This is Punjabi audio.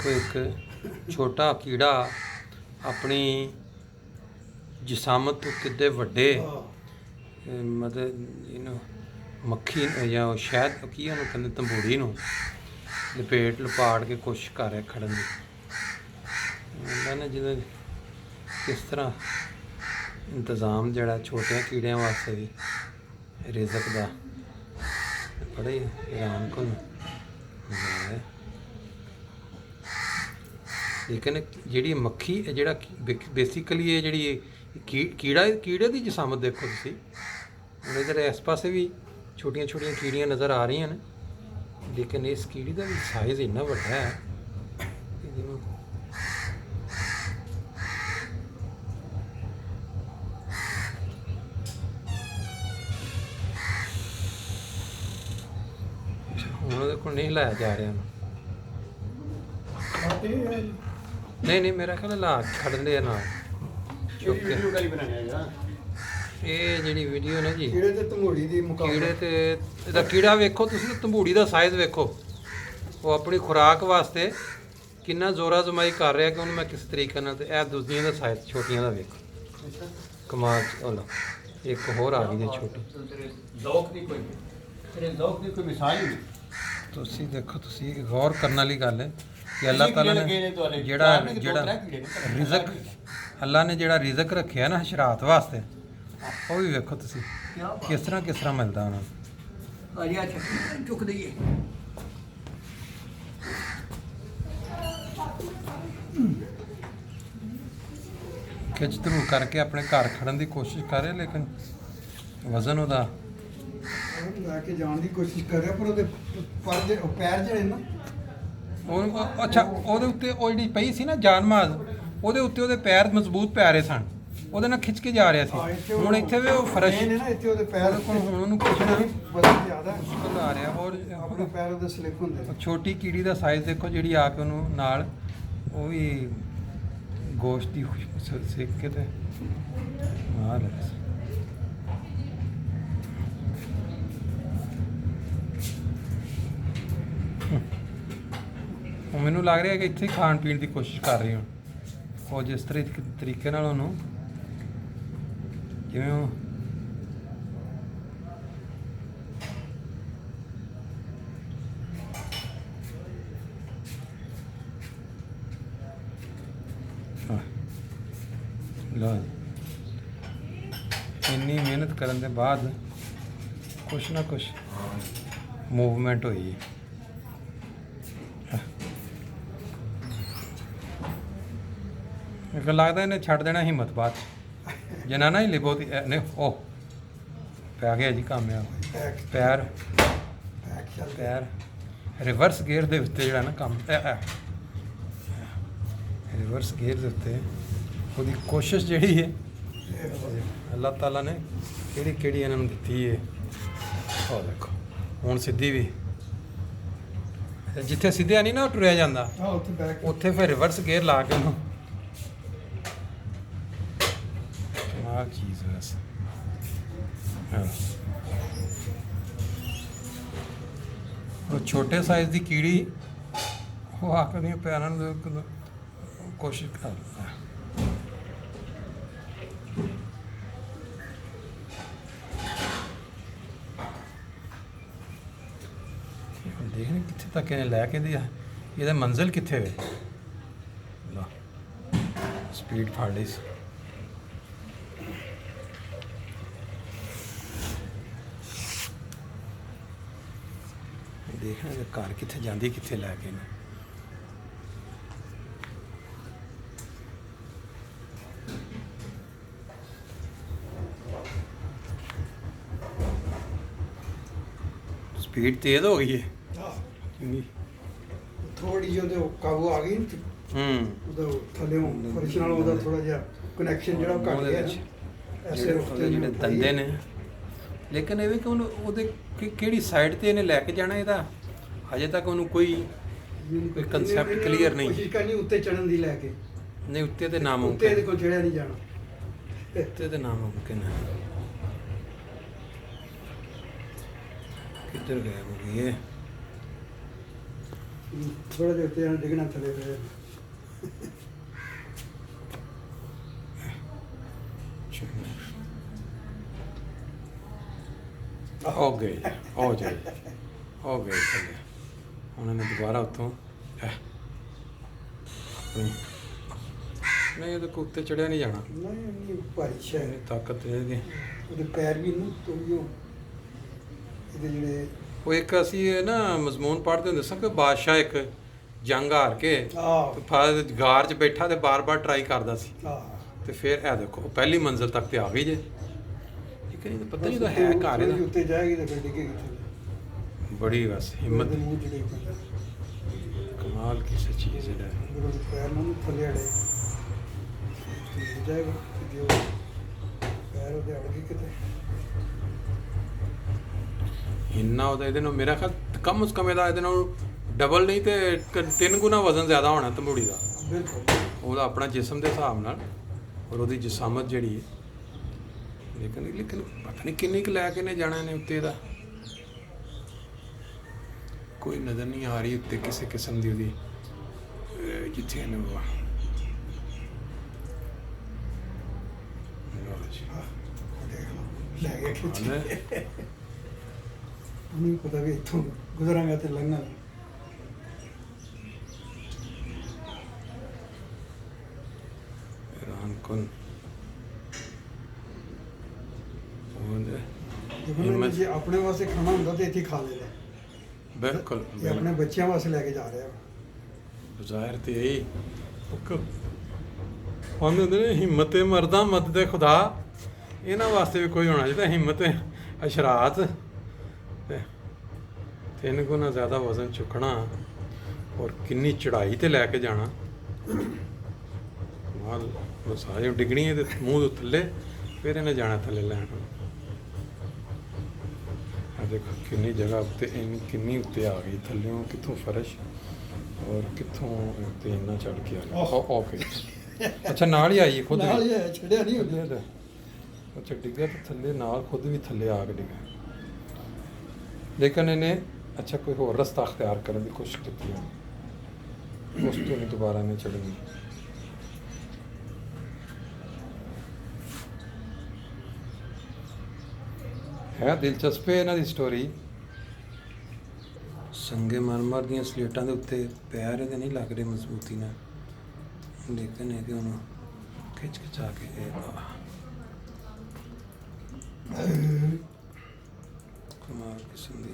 देखो एक छोटा कीड़ा अपनी जिसामत तो कितने ਵੱਡੇ मतलब ਇਹਨੂੰ ਮੱਖੀ ਜਾਂ ਸ਼ਾਇਦ ਕੀ ਉਹਨੂੰ ਕਹਿੰਦੇ ਤੰਬੂੜੀ ਨੂੰ ਲਪੇਟ ਲਪਾੜ ਕੇ ਕੋਸ਼ਿਸ਼ ਕਰ ਰਿਹਾ ਖੜਨ ਦੀ ਉਹਨਾਂ ਨੇ ਜਿਹਦੇ ਕਿਸ ਤਰ੍ਹਾਂ ਇੰਤਜ਼ਾਮ ਜਿਹੜਾ ਛੋਟੇ ਕੀੜਿਆਂ ਵਾਸਤੇ ਵੀ ਰਿਜ਼ਕ ਦਾ ਬੜੇ ਹੈਰਾਨ ਕੁਨ ਨਜ਼ਾਰਾ ਹੈ। ਲੇਕਿਨ ਜਿਹੜੀ ਮੱਖੀ ਜਿਹੜਾ ਬੇਸਿਕਲੀ ਇਹ ਜਿਹੜੀ ਕੀੜੇ ਦੀ ਜਿਸਾਮਤ ਦੇਖੋ ਤੁਸੀਂ ਹੁਣ ਇਧਰ ਇਸ ਪਾਸੇ ਵੀ ਛੋਟੀਆਂ ਛੋਟੀਆਂ ਕੀੜੀਆਂ ਨਜ਼ਰ ਆ ਰਹੀਆਂ ਨੇ ਲੇਕਿਨ ਇਸ ਕੀੜੀ ਦਾ ਵੀ ਸਾਈਜ਼ ਇੰਨਾ ਵੱਡਾ ਹੈ ਕਿ ਜਿਵੇਂ ਹੁਣ ਉਹਦੇ ਕੋਲ ਨਹੀਂ ਲਾਇਆ ਜਾ ਰਿਹਾ नहीं मेरा ख्याल ला खड़न दे ना ਇਹ ਜਿਹੜੀ ਵੀਡੀਓ ਨਾ ਜੀ ਕੀੜੇ ਤੇ ਤੰਬੂੜੀ ਦੀ ਮੁਕਾਬਲਾ ਕੀੜੇ ਤੇ ਇਹਦਾ ਕੀੜਾ ਵੇਖੋ ਤੁਸੀਂ ਤੰਬੂੜੀ ਦਾ ਸਾਈਜ਼ ਵੇਖੋ ਉਹ ਆਪਣੀ ਖੁਰਾਕ ਵਾਸਤੇ ਕਿੰਨਾ ਜ਼ੋਰਾ ਜ਼ਮਾਈ ਕਰ ਰਿਹਾ ਕਿ ਉਹਨੂੰ ਮੈਂ ਕਿਸ ਤਰੀਕੇ ਨਾਲ ਤੇ ਇਹ ਦੂਜੀਆਂ ਦਾ ਸਾਈਜ਼ ਛੋਟੀਆਂ ਦਾ ਵੇਖੋ ਕਮਾਲ ਹੋਲਾ ਇੱਕ ਹੋਰ ਆ ਗਈ ਜੇ ਛੋਟੀ ਜ਼ੌਕ ਦੀ ਕੋਈ ਤੇਰੇ ਜ਼ੌਕ ਦੀ ਕੋਈ ਮਿਸਾਲ ਹੀ ਨਹੀਂ। ਤੁਸੀਂ ਦੇਖੋ ਤੁਸੀਂ ਗੌਰ ਕਰਨ ਵਾਲੀ ਗੱਲ ਹੈ ਕਿ ਅੱਲਾਹ ਤਾਲਾ ਨੇ ਜਿਹੜਾ ਰਿਜ਼ਕ ਅੱਲਾਹ ਨੇ ਜਿਹੜਾ ਰਿਜ਼ਕ ਰੱਖਿਆ ਨਾ ਹਸ਼ਰਾਤ ਵਾਸਤੇ ਉਹ ਵੀ ਵੇਖੋ ਤੁਸੀਂ ਕਿਸ ਤਰ੍ਹਾਂ ਮਿਲਦਾ ਉਹਨਾਂ ਨੂੰ। ਆਰਿਆ ਚੁੱਕ ਦਈਏ ਖਿੱਚ ਧਰੂ ਕਰਕੇ ਆਪਣੇ ਘਰ ਖੜਨ ਦੀ ਕੋਸ਼ਿਸ਼ ਕਰ ਰਿਹਾ ਲੇਕਿਨ ਵਜ਼ਨ ਉਹਦਾ ਲੈ ਕੇ ਜਾਣ ਦੀ ਕੋਸ਼ਿਸ਼ ਕਰ ਰਿਹਾ ਪਰ ਉਹਦੇ ਪੈਰ ਜਿਹੜੇ ਨਾ ਉਹ ਅੱਛਾ ਉਹਦੇ ਉੱਤੇ ਉਹ ਜਿਹੜੀ ਪਈ ਸੀ ਨਾ ਜਾਨਮਾਜ਼ ਉਹਦੇ ਉੱਤੇ ਉਹਦੇ ਪੈਰ ਮਜ਼ਬੂਤ ਪੈ ਰਹੇ ਸਨ ਉਹਦੇ ਨਾਲ ਖਿੱਚ ਕੇ ਜਾ ਰਿਹਾ ਸੀ। ਹੁਣ ਇੱਥੇ ਵੀ ਉਹ ਫਰਸ਼ ਨੇ ਨਾ ਇੱਥੇ ਉਹਦੇ ਪੈਰ ਕੋਲ ਹੁਣ ਉਹਨੂੰ ਖਿੱਚਣਾ ਵਜ਼ਨ ਜ਼ਿਆਦਾ ਮੁਸ਼ਕਲ ਆ ਰਿਹਾ ਔਰ ਆਪਣੇ ਪੈਰ ਉਹਦੇ ਸਲਿਪ ਹੁੰਦੇ ਛੋਟੀ ਕੀੜੀ ਦਾ ਸਾਈਜ਼ ਦੇਖੋ ਜਿਹੜੀ ਆ ਕੇ ਉਹਨੂੰ ਨਾਲ ਉਹ ਵੀ ਗੋਸ਼ਤ ਦੀ ਸੇਕ ਕੇ ਤੇ ਮਾਰ ਰਿਹਾ ਸੀ। ਉਹ ਮੈਨੂੰ ਲੱਗ ਰਿਹਾ ਕਿ ਇੱਥੇ ਖਾਣ ਪੀਣ ਦੀ ਕੋਸ਼ਿਸ਼ ਕਰ ਰਹੀ ਹਾਂ ਉਹ ਜਿਸ ਤਰੀਕੇ ਨਾਲ ਉਹਨੂੰ ਜਿਵੇਂ ਉਹ ਲਓ ਇੰਨੀ ਮਿਹਨਤ ਕਰਨ ਦੇ ਬਾਅਦ ਕੁਛ ਨਾ ਕੁਛ ਮੂਵਮੈਂਟ ਹੋਈ ਹੈ। ਮੈਨੂੰ ਲੱਗਦਾ ਇਹਨੇ ਛੱਡ ਦੇਣਾ ਹਿੰਮਤ ਬਾਅਦ ਜਨਾਨਾ ਹੀ ਲਿਬੋ ਦੀ ਨੇ ਉਹ ਪੈ ਗਿਆ ਜੀ ਕੰਮ ਆ ਪੈਰ ਰਿਵਰਸ ਗੇਅਰ ਦੇ ਉੱਤੇ ਜਿਹੜਾ ਨਾ ਕੰਮ ਰਿਵਰਸ ਗੇਅਰ ਦੇ ਉੱਤੇ ਉਹਦੀ ਕੋਸ਼ਿਸ਼ ਜਿਹੜੀ ਹੈ ਅੱਲਾਹ ਤਾਲਾ ਨੇ ਕਿਹੜੀ ਇਹਨਾਂ ਨੂੰ ਦਿੱਤੀ ਹੈ। ਉਹ ਦੇਖੋ ਹੁਣ ਸਿੱਧੀ ਵੀ ਜਿੱਥੇ ਸਿੱਧਿਆ ਨਹੀਂ ਨਾ ਉਹ ਟੁਰਿਆ ਜਾਂਦਾ ਉੱਥੇ ਫਿਰ ਰਿਵਰਸ ਗੇਅਰ ਲਾ ਕੇ ਉਹਨੂੰ ਚੀਜ਼ ਵੈਸੇ ਉਹ ਛੋਟੇ ਸਾਈਜ਼ ਦੀ ਕੀੜੀ ਉਹ ਆਪਣੇ ਪੈਰਾਂ ਨੂੰ ਕੋਸ਼ਿਸ਼ ਕਰ ਰਿਹਾ ਦੇਖਣੇ ਕਿੱਥੇ ਤੱਕ ਇਹਨੇ ਲੈ ਕੇ ਦੀ ਇਹਦਾ ਮੰਜ਼ਿਲ ਕਿੱਥੇ ਵੇ ਲੋ ਸਪੀਡ ਫੜ ਲਈ ਸੀ। ਦੇਖਣਾ ਇਹ ਘਰ ਕਿੱਥੇ ਜਾਂਦੀ ਕਿੱਥੇ ਲੈ ਕੇ ਨੇ ਸਪੀਡ ਤੇਜ਼ ਹੋ ਗਈ ਹੈ ਥੋੜੀ ਜਿਹੀ ਉਹਦੇ ਕਾਬੂ ਆ ਗਈ ਉਹਦਾ ਥੱਲੇੋਂ ਫਰਸ਼ ਨਾਲ ਉਹਦਾ ਥੋੜਾ ਜਿਹਾ ਕਨੈਕਸ਼ਨ ਜਿਹੜਾ ਘਟ ਗਿਆ ਐਸੇ ਰੁਕਤੇ ਜਿਹੜੇ ਦੰਦੇ ਨੇ ਲੇਕਿਨ ਇਹ ਵੀ ਕਿ ਉਹਦੇ ਕਿਹੜੀ ਸਾਈਡ ਤੇ ਇਹਨੇ ਲੈ ਕੇ ਜਾਣਾ ਇਹਦਾ ਹਜੇ ਤੱਕ ਉਹਨੂੰ ਕੋਈ ਕਨਸੈਪਟ ਕਲੀਅਰ ਨਹੀਂ। ਕੋਸ਼ਿਸ਼ ਕਰਨੀ ਉੱਤੇ ਚੜਨ ਦੀ ਲੈ ਕੇ ਨਹੀਂ ਉੱਤੇ ਤੇ ਨਾਮੁਮਕਿਨ ਉੱਤੇ ਇਹਦੇ ਕੋਲ ਚੜਿਆ ਨਹੀਂ ਜਾਣਾ ਉੱਤੇ ਤੇ ਨਾਮੁਮਕਿਨ ਹੈ। किधर गया वो ये ਥੋੜਾ ਜਿਹਾ ਉੱਤੇ ਨਾਲ ਡਿੱਗਣਾ ਥੱਲੇ ਫਿਰ ਹੋ ਗਏ ਹੋ ਜਾਏ ਹੋ ਗਏ ਥੱਲੇ। ਹੁਣ ਇਹਨੇ ਦੁਬਾਰਾ ਉੱਥੋਂ ਨਹੀਂ ਇਹਦੇ ਕੋ ਉੱਤੇ ਚੜਿਆ ਨਹੀਂ ਜਾਣਾ। ਨਹੀਂ ਇੰਨੀ ਭਾਰੀ ਸ਼ੈ ਇਹਦੀ ਤਾਕਤ ਇਹਦੀ। ਉਹਦੇ ਪੈਰ ਵੀ ਨੂੰ ਤੋੜਿਓ ਇਹਦੇ ਜਿਹੜੇ ਉਹ ਇੱਕ ਅਸੀਂ ਇਹ ਨਾ ਮਜ਼ਮੂਨ ਪੜ੍ਹਦੇ ਹੁੰਦੇ ਸਾਂ ਕਿ ਬਾਦਸ਼ਾਹ ਇੱਕ ਜੰਗ ਹਾਰ ਕੇ ਗਾਰ 'ਚ ਬੈਠਾ ਤੇ ਬਾਰ-ਬਾਰ ਟਰਾਈ ਕਰਦਾ ਸੀ ਤੇ ਫਿਰ ਇਹ ਦੇਖੋ ਪਹਿਲੀ ਮੰਜ਼ਿਲ ਤੱਕ ਤੇ ਆ ਗਈ ਜੇ। ਠੀਕ ਹੈ ਜੀ, ਪਤਾ ਨਹੀਂ ਤਾਂ ਹੈ ਘਰ ਇਹਦਾ। ਉੱਤੇ ਜਾਏਗੀ ਤਾਂ ਫਿਰ ਡਿੱਗੇਗੀ ਥੱਲੇ। ਬੜੀ ਬਸ ਹਿੰਮਤ ਉਹਦੇ ਮੂੰਹ 'ਚ ਡਿੱਗ ਪੈਂਦਾ। ਕਮਾਲ ਕਿਸੇ ਚੀਜ਼ ਹੈ। ਜਦੋਂ ਉਹਦੇ ਪੈਰ ਨੂੰ ਥੱਲੇ ਅੜੇ ਜਾਏਗਾ ਤੇ ਜੇ ਉਹ ਪੈਰ ਉਹਦੇ ਅੜ ਗਏ ਕਿਤੇ ਇੰਨਾ ਉਹਦਾ ਇਹਦੇ ਨਾਲ ਮੇਰਾ ਖਿਆਲ ਕਮ ਉਸ ਕਮ ਇਹਦਾ ਇਹਦੇ ਨਾਲ ਡਬਲ ਨਹੀਂ ਤੇ 3 ਗੁਣਾ ਵਜ਼ਨ ਜ਼ਿਆਦਾ ਹੋਣਾ ਤੰਬੂੜੀ ਦਾ। ਬਿਲਕੁਲ ਉਹਦਾ ਆਪਣਾ ਜਿਸਮ ਦੇ ਹਿਸਾਬ ਨਾਲ ਔਰ ਉਹਦੀ ਜਿਸਾਮਤ ਜਿਹੜੀ ਹੈ। ਲੇਕਿਨ ਪਤਾ ਨਹੀਂ ਕਿੰਨੀ ਕੁ ਲੈ ਕੇ ਨੇ ਜਾਣਾ ਨੇ ਉੱਤੇ ਦਾ। ਕੋਈ ਨਜ਼ਰ ਨਹੀਂ ਆ ਰਹੀ ਉੱਤੇ ਕਿਸੇ ਕਿਸਮ ਦੀ ਉਹਦੀ ਜਿੱਥੇ ਇਹਨੂੰ ਲੈ ਗਿਆ ਖਿੱਚ ਕੇ। ਉਹਨੂੰ ਪਤਾ ਵੀ ਇੱਥੋਂ ਗੁਜ਼ਰਾਂਗਾ ਤੇ ਲੰਘਾਂਗਾ। ਹੈਰਾਨਕੁਨ ਜਿਵੇਂ ਜੇ ਆਪਣੇ ਵਾਸਤੇ ਖਾਣਾ ਹੁੰਦਾ ਤੇ ਇੱਥੇ ਖਾ ਲੈਂਦਾ। ਬਿਲਕੁਲ ਇਹ ਆਪਣੇ ਬੱਚਿਆਂ ਵਾਸਤੇ ਲੈ ਕੇ ਜਾ ਰਿਹਾ ਜ਼ਾਹਿਰ ਤੇ ਇਹੀ ਉਹਨੇ ਹੁੰਦੇ ਨੇ ਹਿੰਮਤ ਮਰਦਾ ਮਦਦ ਖੁਦਾ। ਇਹਨਾਂ ਵਾਸਤੇ ਵੀ ਕੋਈ ਹੋਣਾ ਚਾਹੀਦਾ ਹਿੰਮਤ ਅਸ਼ਰਾਤ। 3 ਗੁਣਾ ਜ਼ਿਆਦਾ ਵਜ਼ਨ ਚੁੱਕਣਾ ਔਰ ਕਿੰਨੀ ਚੜਾਈ ਤੇ ਲੈ ਕੇ ਜਾਣਾ। ਮਾਲ ਸਾਰੇ ਡਿੱਗਣੀ ਇਹਦੇ ਮੂੰਹ ਤੋਂ ਥੱਲੇ ਫਿਰ ਇਹਨੇ ਜਾਣਾ ਥੱਲੇ ਲੈਣ। ਆ ਦੇਖੋ ਕਿੰਨੀ ਜਗ੍ਹਾ ਉੱਤੇ ਕਿੰਨੀ ਉੱਤੇ ਆ ਗਈ ਥੱਲਿਓਂ ਕਿੱਥੋਂ ਫਰਸ਼ ਔਰ ਕਿੱਥੋਂ ਉੱਤੇ ਇੰਨਾ ਚੜ ਕੇ ਆ ਗਿਆ। ਓਕੇ ਅੱਛਾ ਨਾਲ ਹੀ ਆਈ ਖੁਦ ਨਾਲ ਹੀ ਆਇਆ, ਛੱਡਿਆ ਨਹੀਂ ਉਹਦੇ। ਅੱਛਾ ਡਿੱਗਿਆ ਤਾਂ ਥੱਲੇ ਨਾਲ ਖੁਦ ਵੀ ਥੱਲੇ ਆ ਕੇ ਡਿੱਗਿਆ। ਲੇਕਿਨ ਇਹਨੇ ਅੱਛਾ ਕੋਈ ਹੋਰ ਰਸਤਾ ਅਖਤਿਆਰ ਕਰਨ ਦੀ ਕੋਸ਼ਿਸ਼ ਕੀਤੀ ਹੈ। ਉਸ ਤੋਂ ਨਹੀਂ ਦੁਬਾਰਾ ਨਹੀਂ ਚੜ੍ਹਨੀ। ਹੈ ਦਿਲਚਸਪ ਹੈ ਇਹਨਾਂ ਦੀ ਸਟੋਰੀ। ਸੰਗੇ ਮਰਮਰ ਦੀਆਂ ਸਲੇਟਾਂ ਦੇ ਉੱਤੇ ਪੈਰ ਇਹਦੇ ਨਹੀਂ ਲੱਗ ਰਹੇ ਮਜ਼ਬੂਤੀ ਨਾਲ। ਲੇਕਿਨ ਇਹਦੇ ਉਹਨੂੰ ਖਿੱਚ ਖਿਚਾ ਕੇ ਕਮਾਲ ਕਿਸਮ ਦੀ